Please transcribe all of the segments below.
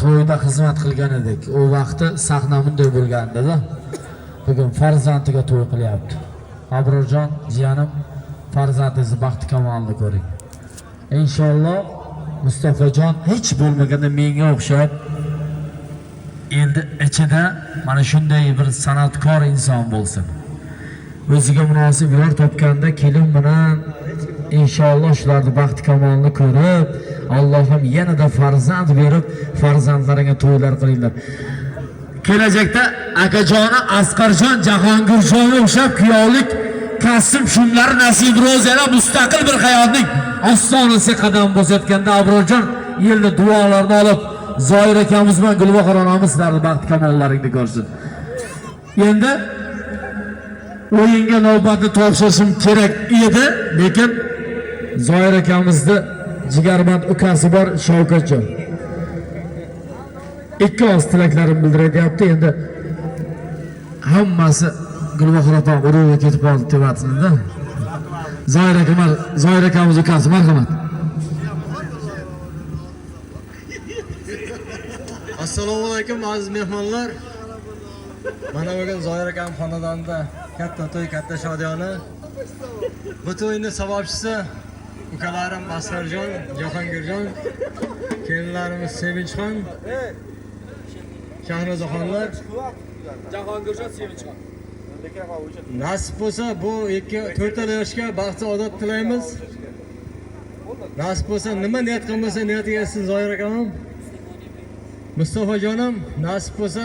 to'yda xizmat qilgan edik. O vaqti sahna bunday bo'lgandi-da. Bugun farzandiga to'y qilyapti. Abrorjon, jiyanim, farzandingizni baxti kamolini ko'ring. Inshaalloh Mustafajon hech bo'lmaganda menga o'xshab endi ichida mana shunday bir san'atkor inson bo'lsin. O'ziga munosib yor topganda kelin bilan inshaalloh shularning baxti kamolini ko'rib, Allohim yanada farzand berib, farzandlariga to'ylar qilinglar. Kelajakda akajoni Asqarjon, Jahongirjonga o'xshab kuyovlik kasb shunlar nasib ro'zala mustaqil bir hayotning ostonasiga qadam bosayotganda Abrorjon yilni duolarini olib Zoir akamiz bilan Gulbahor onamiz sizlarning baxt kamollaringni ko'rsin. Endi o'yinga navbatni topshirishim kerak edi, lekin Zoir akamizni jigarmand ukasi bor Shavkatjon. Ikki oz tilaklarim bildiryapti. Endi hammasi Gulbahor opa urug'iga ketib qoldi debatida. Zoir akamiz ukasi, marhamat. Assalomu alaykum aziz mehmonlar. Mana bugun Zoir akam xonadonida katta to'y, katta shodiyona. Bu to'yning sababchisi ukalarim Asqarjon, Jahongirjon, kelinlarimiz Sevinchxon, Shahnozaxonlar, Jahongirjon, Sevinchxon. Nasib bo'lsa bu 2-4 yoshga baxt saodat tilaymiz. Nasib bo'lsa nima niyat qilmasa niyatiga yetsin Zoir akam. Mustafajonim nasib bo'lsa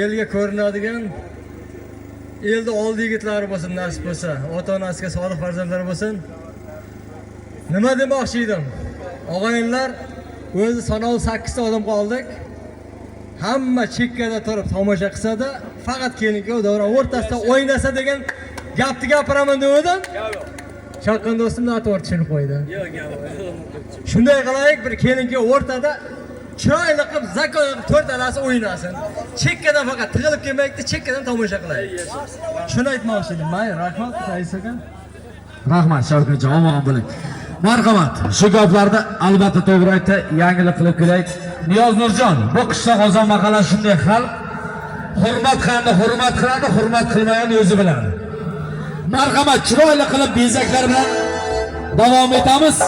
elga ko'rinadigan, elda oldi yigitlari bo'lsin nasib bo'lsa, ota-onasiga solih farzandlar bo'lsin. Nima demoqchi edim? Og'ayinlar, o'zi sanoqli 8 ta odam qoldik. Hamma chekkada turib tomosha qilsa-da, faqat kelin-kuyov davra o'rtasida o'ynasa degan gapni gapiraman dedim. Chaqqan do'stim noto'g'ri tushunib qo'ydi. Shunday qilaylik, bir kelin-kuyov o'rtada chiroyli qilib zakon 4 alasi o'ynasin. Chekkadan faqat tig'ilib kelmaydi, chekkadan tomosha qilaylik. Shuni aytmoqchi edim. Mayli, rahmat, Rais aka. Rahmat Shavkatjon, omon bo'ling. Marhamat, shu gaplarda albatta to'g'ri aytdi, yangilik qilib kelaylik. Niyoz Nurjon, bu qishloq Qozon mahallasi shunday xalq, hurmat qiladi, hurmat qiladi, hurmat qilmayani o'zi biladi. Marhamat, chiroyli qilib bezaklar bilan davom etamiz.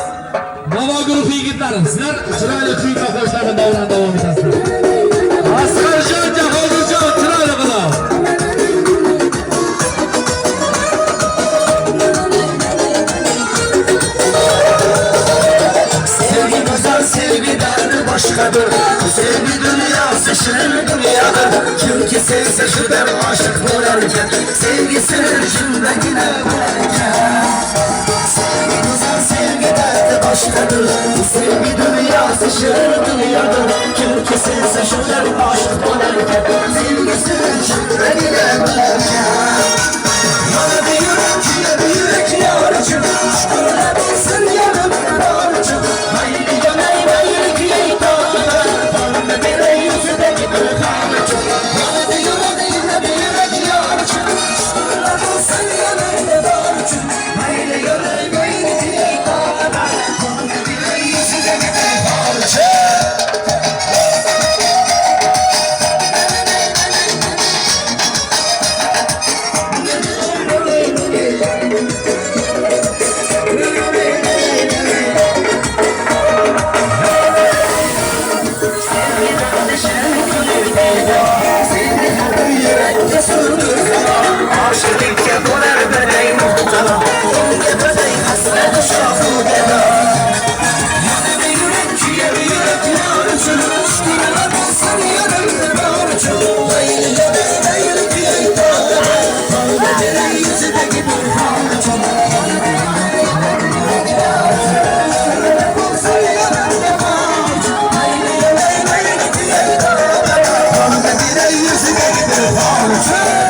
Navo guruhi yigitlari, sizlar chiroyli kuy qo'shiqlar bilan davom etasizlar. Asqarjon, Jahongirjon, chiroyli qilib. Sevgidan boshqadir, sevgi dunyosi shirin dunyodir. Kimki sevsa shu dam oshiq bo'lar ekan, sevgisini shundagina bo'lar ekan. Sevgi go'zal, sevgidan boshqadir, sevgi dunyosi shirin dunyodir. Kimki sevsa shu dam oshiq bo'lar ekan, sevgisini shundagina bo'lar ekan.